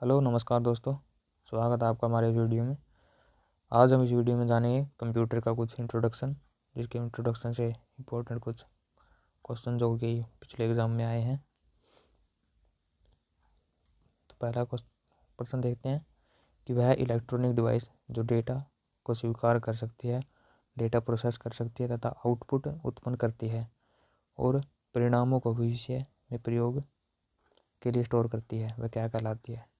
Hello नमस्कार दोस्तों, स्वागत है आपका हमारे वीडियो में। आज हम इस वीडियो में जानेंगे कंप्यूटर का कुछ इंट्रोडक्शन, जिसके इंट्रोडक्शन से इम्पोर्टेंट कुछ क्वेश्चन जो कि पिछले एग्ज़ाम में आए हैं। तो पहला प्रश्न देखते हैं कि वह इलेक्ट्रॉनिक डिवाइस जो डेटा को स्वीकार कर सकती है, डेटा प्रोसेस कर सकती है तथा आउटपुट उत्पन्न करती है और परिणामों को भविष्य में प्रयोग के लिए स्टोर करती है, वह क्या कहलाती है।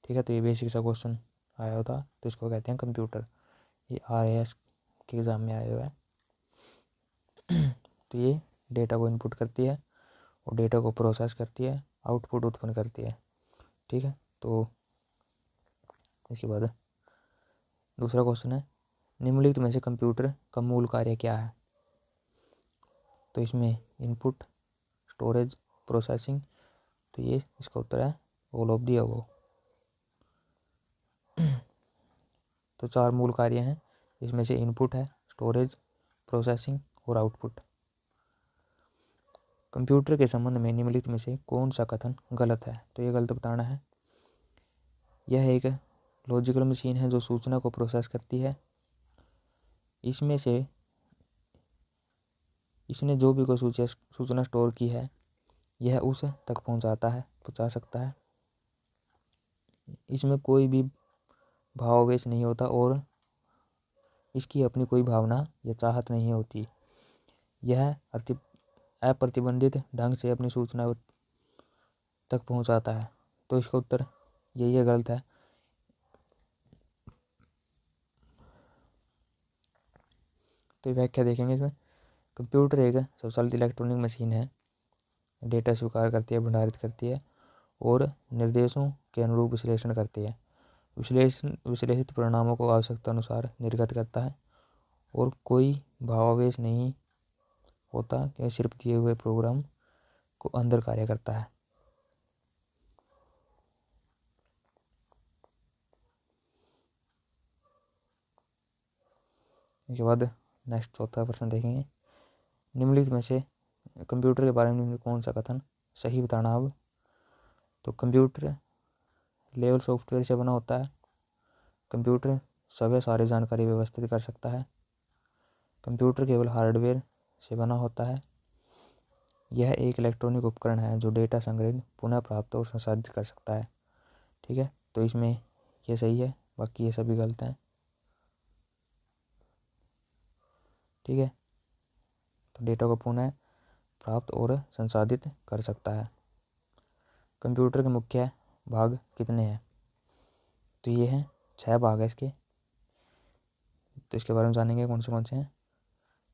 ठीक है, तो ये बेसिक सा क्वेश्चन आया होता, तो इसको कहते हैं कंप्यूटर। ये RAS के एग्ज़ाम में आया हुआ है। तो ये डेटा को इनपुट करती है और डेटा को प्रोसेस करती है, आउटपुट उत्पन्न करती है। ठीक है, तो इसके बाद दूसरा क्वेश्चन है, निम्नलिखित में से कंप्यूटर का मूल कार्य क्या है। तो इसमें इनपुट, स्टोरेज, प्रोसेसिंग, तो ये इसका उत्तर है ऑल ऑफ दी अबव। तो 4 मूल कार्य हैं, इसमें से इनपुट है, स्टोरेज, प्रोसेसिंग और आउटपुट। कंप्यूटर के संबंध में निम्नलिखित में से कौन सा कथन गलत है। तो ये गलत बताना है। यह एक लॉजिकल मशीन है जो सूचना को प्रोसेस करती है। इसमें से इसने जो भी कोई सूचना स्टोर की है, यह उस तक पहुंचा सकता है। इसमें कोई भी भावावेश नहीं होता और इसकी अपनी कोई भावना या चाहत नहीं होती। यह अप्रतिबंधित ढंग से अपनी सूचना तक पहुंचाता है। तो इसका उत्तर यही है, गलत है। तो व्याख्या देखेंगे इसमें। कंप्यूटर एक स्वचालित इलेक्ट्रॉनिक मशीन है, डेटा स्वीकार करती है, भंडारित करती है और निर्देशों के अनुरूप विश्लेषण करती है। विश्लेषित परिणामों को आवश्यकता अनुसार निर्गत करता है और कोई भावावेश नहीं होता कि सिर्फ दिए हुए प्रोग्राम को अंदर कार्य करता है। इसके बाद नेक्स्ट चौथा प्रश्न देखेंगे, निम्नलिखित में से कंप्यूटर के बारे में कौन सा कथन सही बताना। अब तो कंप्यूटर लेवल सॉफ्टवेयर से बना होता है। कंप्यूटर सभी सारी जानकारी व्यवस्थित कर सकता है। कंप्यूटर केवल हार्डवेयर से बना होता है। यह एक इलेक्ट्रॉनिक उपकरण है जो डेटा संग्रहित, पुनः प्राप्त और संसाधित कर सकता है। ठीक है, तो इसमें ये सही है, बाकी ये सभी गलत हैं। ठीक है, तो डेटा को पुनः प्राप्त और संसाधित कर सकता है। कंप्यूटर के मुख्य भाग कितने हैं। तो ये हैं 6 भाग है इसके। तो इसके बारे में जानेंगे कौन से हैं।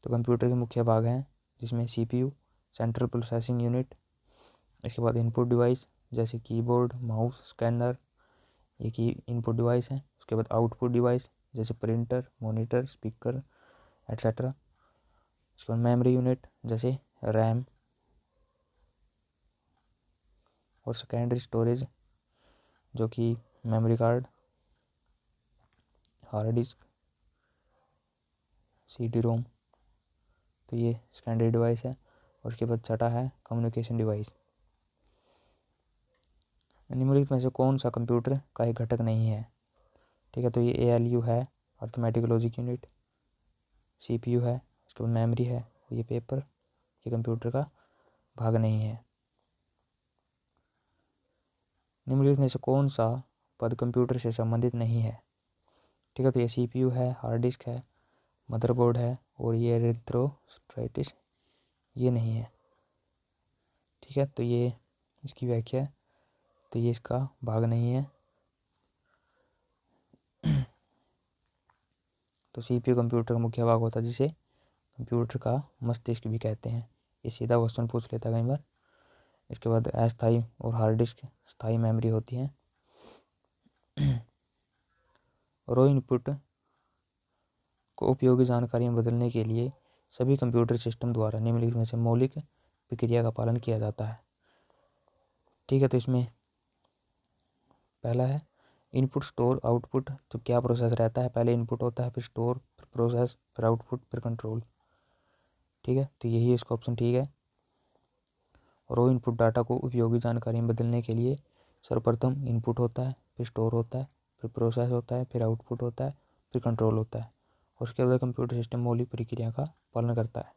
तो कंप्यूटर के मुख्य भाग हैं जिसमें CPU, सेंट्रल प्रोसेसिंग यूनिट, इसके बाद इनपुट डिवाइस जैसे कीबोर्ड, माउस, स्कैनर, ये की इनपुट डिवाइस हैं। उसके बाद आउटपुट डिवाइस जैसे प्रिंटर, मॉनिटर, स्पीकर एट्सेट्रा। उसके बाद मेमोरी यूनिट जैसे रैम और सेकेंडरी स्टोरेज जो कि memory card, hard disk, CD-ROM। तो ये सेकेंडरी डिवाइस है। और उसके बाद छठा है कम्युनिकेशन डिवाइस। निम्नलिखित में से कौन सा कंप्यूटर का एक घटक नहीं है। ठीक है, तो ये ALU है, अर्थमेटिक लॉजिक यूनिट, CPU है, उसके बाद मेमोरी है, ये पेपर, ये कंप्यूटर का भाग नहीं है। निम्नलिखित में से कौन सा पद कंप्यूटर से संबंधित नहीं है। ठीक है, तो ये CPU है, हार्ड डिस्क है, मदरबोर्ड है और ये एरिथ्रोसाइट्स, ये नहीं है। ठीक है, तो ये इसकी व्याख्या है, तो ये इसका भाग नहीं है। तो CPU कंप्यूटर का मुख्य भाग होता है जिसे कंप्यूटर का मस्तिष्क भी कहते हैं। ये सीधा क्वेश्चन पूछ लेता है कई बार। इसके बाद अस्थायी और हार्ड डिस्क स्थायी मेमोरी होती हैं। रो इनपुट को उपयोगी जानकारी में बदलने के लिए सभी कंप्यूटर सिस्टम द्वारा निम्नलिखित में से मौलिक प्रक्रिया का पालन किया जाता है। ठीक है, तो इसमें पहला है इनपुट, स्टोर, आउटपुट। तो क्या प्रोसेस रहता है, पहले इनपुट होता है, फिर स्टोर, फिर प्रोसेस, फिर आउटपुट, फिर कंट्रोल। ठीक है, तो यही इसका ऑप्शन ठीक है। रो इनपुट डाटा को उपयोगी जानकारी में बदलने के लिए सर्वप्रथम इनपुट होता है, फिर स्टोर होता है, फिर प्रोसेस होता है, फिर आउटपुट होता है, फिर कंट्रोल होता है। और उसके बाद कंप्यूटर सिस्टम मौलिक प्रक्रिया का पालन करता है।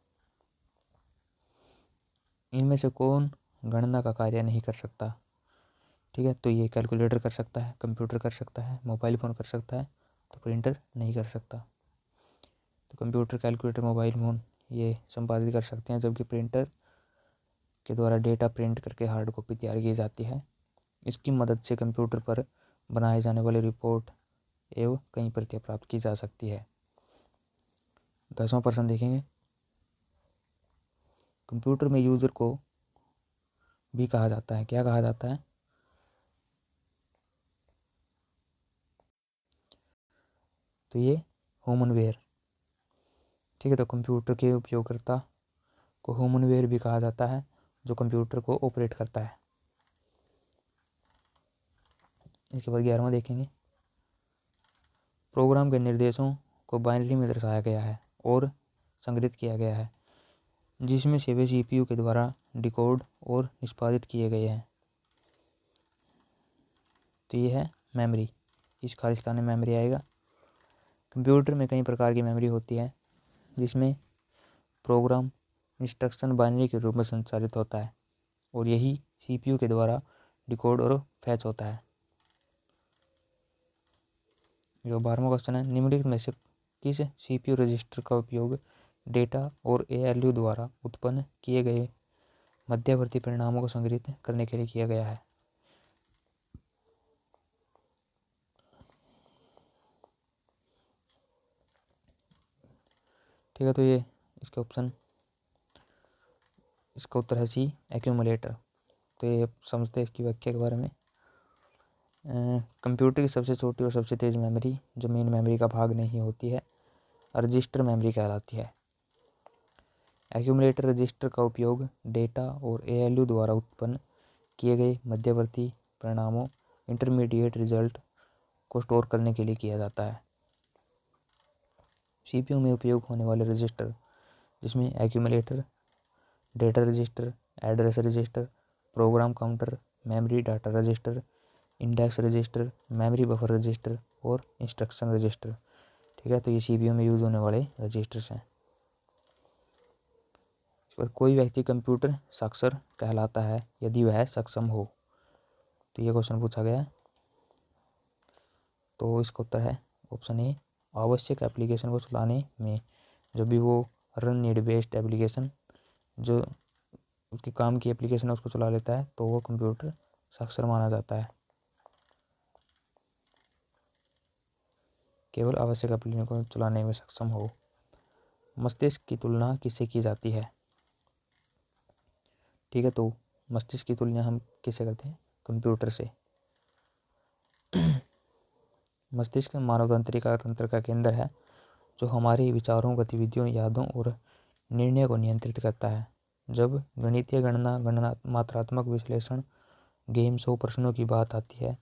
इनमें से कौन गणना का कार्य नहीं कर सकता? ठीक है, तो ये कैलकुलेटर कर सकता है, कंप्यूटर कर सकता है, मोबाइल फ़ोन कर सकता है, तो प्रिंटर नहीं कर सकता। तो कंप्यूटर, कैलकुलेटर, मोबाइल फ़ोन ये संपादित कर सकते हैं, जबकि प्रिंटर के द्वारा डेटा प्रिंट करके हार्ड कॉपी तैयार की जाती है। इसकी मदद से कंप्यूटर पर बनाए जाने वाले रिपोर्ट एवं कई प्रतियां प्राप्त की जा सकती है। 10वां प्रश्न देखेंगे। कंप्यूटर में यूजर को भी कहा जाता है, क्या कहा जाता है? तो ये ह्यूमनवेयर। ठीक है, तो कंप्यूटर के उपयोगकर्ता को ह्यूमनवेयर भी कहा जाता है, जो कंप्यूटर को ऑपरेट करता है। इसके बाद 11वां देखेंगे। प्रोग्राम के निर्देशों को बाइनरी में दर्शाया गया है और संग्रहित किया गया है, जिसमें से वे सीपीयू के द्वारा डिकोड और निष्पादित किए गए हैं। तो ये है मेमोरी, इस खालिस्तान में मेमोरी आएगा। कंप्यूटर में कई प्रकार की मेमोरी होती है, जिसमें प्रोग्राम इंस्ट्रक्शन बाइनरी के रूप में संचालित होता है और यही सीपीयू के द्वारा डिकोड और फैच होता है। जो 12वां क्वेश्चन है, निम्नलिखित में से किस सीपीयू रजिस्टर का उपयोग डेटा और एएलयू द्वारा उत्पन्न किए गए मध्यवर्ती परिणामों को संग्रहित करने के लिए किया गया है? ठीक है, तो ये इसका उत्तर है सी, एक्यूमुलेटर। तो ये समझते हैं इसकी व्याख्या के बारे में। कंप्यूटर की सबसे छोटी और सबसे तेज़ मेमोरी, जो मेन मेमोरी का भाग नहीं होती है, रजिस्टर मेमोरी कहलाती है। एक्यूमुलेटर रजिस्टर का उपयोग डेटा और एएलयू द्वारा उत्पन्न किए गए मध्यवर्ती परिणामों, इंटरमीडिएट रिजल्ट को स्टोर करने के लिए किया जाता है। सीपीयू में उपयोग होने वाले रजिस्टर, जिसमें accumulator, data register, address register, program counter, memory data register, index register, memory buffer register और इंस्ट्रक्शन रजिस्टर। ठीक है, तो ये सीपीयू में यूज़ होने वाले रजिस्टर्स हैं। इसके बाद कोई व्यक्ति कंप्यूटर साक्षर कहलाता है यदि वह सक्षम हो। तो ये क्वेश्चन पूछा गया है। तो इसका उत्तर है ऑप्शन ए, आवश्यक एप्लीकेशन को चलाने में, जब भी वो रन नीड बेस्ड एप्लीकेशन, जो उसके काम की एप्लीकेशन है उसको चला लेता है, तो वो कंप्यूटर साक्षर माना जाता है। केवल आवश्यक एप्लीकेशन को चलाने में सक्षम हो। मस्तिष्क की तुलना किससे की जाती है? ठीक है, तो मस्तिष्क की तुलना हम किससे करते हैं? कंप्यूटर से। मस्तिष्क मानव तंत्र का केंद्र है, जो हमारे विचारों, गतिविधियों, यादों और निर्णय को नियंत्रित करता है। जब गणितीय गणना, मात्रात्मक विश्लेषण, गेम्स और प्रश्नों की बात आती है,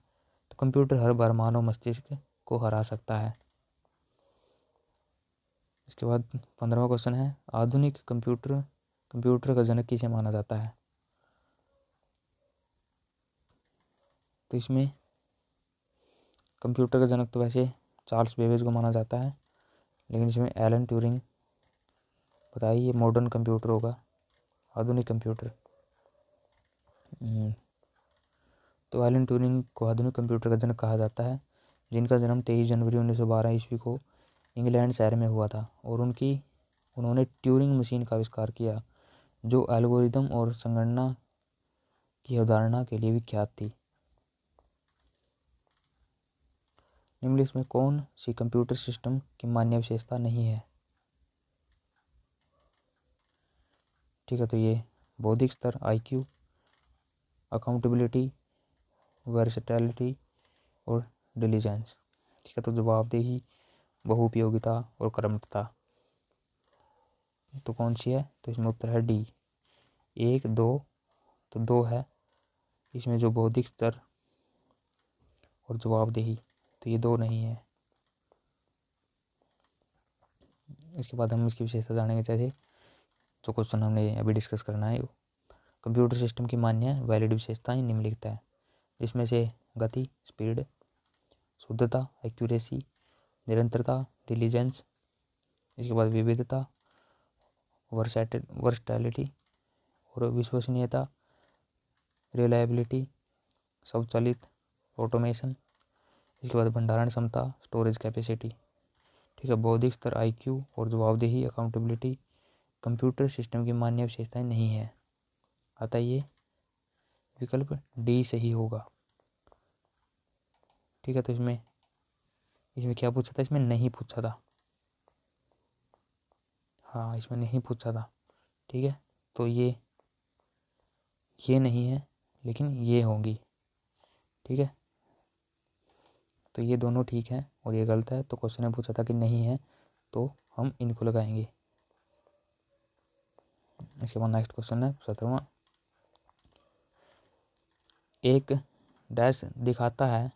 तो कंप्यूटर हर बार मानव मस्तिष्क को हरा सकता है। इसके बाद 15वां क्वेश्चन है, आधुनिक कंप्यूटर का जनक किसे माना जाता है? तो इसमें कंप्यूटर का जनक तो वैसे चार्ल्स बेबेज को माना जाता है, लेकिन इसमें एलन ट्यूरिंग बताइए, ये मॉडर्न कंप्यूटर होगा, आधुनिक कंप्यूटर। तो एलन ट्यूरिंग को आधुनिक कंप्यूटर का जनक कहा जाता है, जिनका जन्म 23 जनवरी 1912 ईस्वी को इंग्लैंड शहर में हुआ था और उन्होंने ट्यूरिंग मशीन का आविष्कार किया, जो एल्गोरिदम और संगणना की अवधारणा के लिए विख्यात थी। निम्नलिखित में कौन सी कंप्यूटर सिस्टम की मान्य विशेषता नहीं है? ठीक है, तो ये बौद्धिक स्तर, आईक्यू, अकाउंटेबिलिटी, वर्सेटैलिटी और डिलीजेंस। ठीक है, तो जवाबदेही, बहुउपयोगिता और कर्मठता। तो कौन सी है? तो इसमें उत्तर है डी, 1, 2। तो 2 है इसमें, जो बौद्धिक स्तर और जवाबदेही, तो ये 2 नहीं है। इसके बाद हम इसकी विशेषता जानेंगे, जैसे जो क्वेश्चन हमने अभी डिस्कस करना है। कंप्यूटर सिस्टम की मान्य वैलिड विशेषताएं निम्नलिखित है। जिसमें से गति स्पीड, शुद्धता एक्यूरेसी, निरंतरता डिलीजेंस, इसके बाद विविधता वर्सटैलिटी और विश्वसनीयता रिलायबिलिटी, स्वचालित ऑटोमेशन, इसके बाद भंडारण क्षमता स्टोरेज कैपेसिटी। ठीक है, बौद्धिक स्तर आईक्यू और जवाबदेही अकाउंटेबिलिटी कंप्यूटर सिस्टम की मान्य विशेषताएं नहीं है। अतः ये विकल्प डी सही होगा। ठीक है, तो इसमें क्या पूछा था? इसमें नहीं पूछा था। हाँ, इसमें नहीं पूछा था। ठीक है, तो ये नहीं है, लेकिन ये होंगी। ठीक है, तो ये दोनों ठीक है और ये गलत है। तो क्वेश्चन में पूछा था कि नहीं है, तो हम इनको लगाएंगे। इसके बाद नेक्स्ट क्वेश्चन है 17वां। एक डैश दिखाता है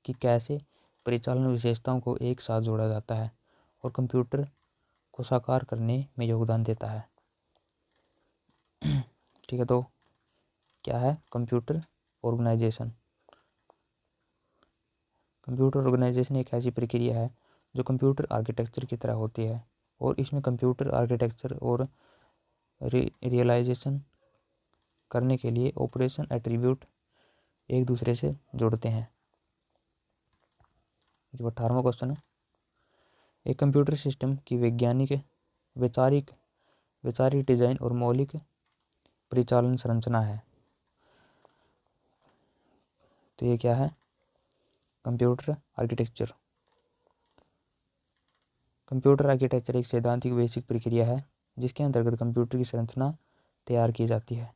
कि कैसे परिचालन विशेषताओं को एक साथ जोड़ा जाता है और कंप्यूटर को साकार करने में योगदान देता है। ठीक है, तो क्या है? Computer organisation. कंप्यूटर ऑर्गेनाइजेशन एक ऐसी प्रक्रिया है जो कंप्यूटर आर्किटेक्चर की तरह होती है और इसमें कंप्यूटर आर्किटेक्चर और रियलाइजेशन करने के लिए ऑपरेशन एट्रीब्यूट एक दूसरे से जुड़ते हैं। 18वां क्वेश्चन है, एक कंप्यूटर सिस्टम की वैज्ञानिक वैचारिक डिजाइन और मौलिक परिचालन संरचना है। तो ये क्या है? Computer architecture. कंप्यूटर आर्किटेक्चर एक सैद्धांतिक बेसिक प्रक्रिया है जिसके अंतर्गत कंप्यूटर की संरचना तैयार की जाती है।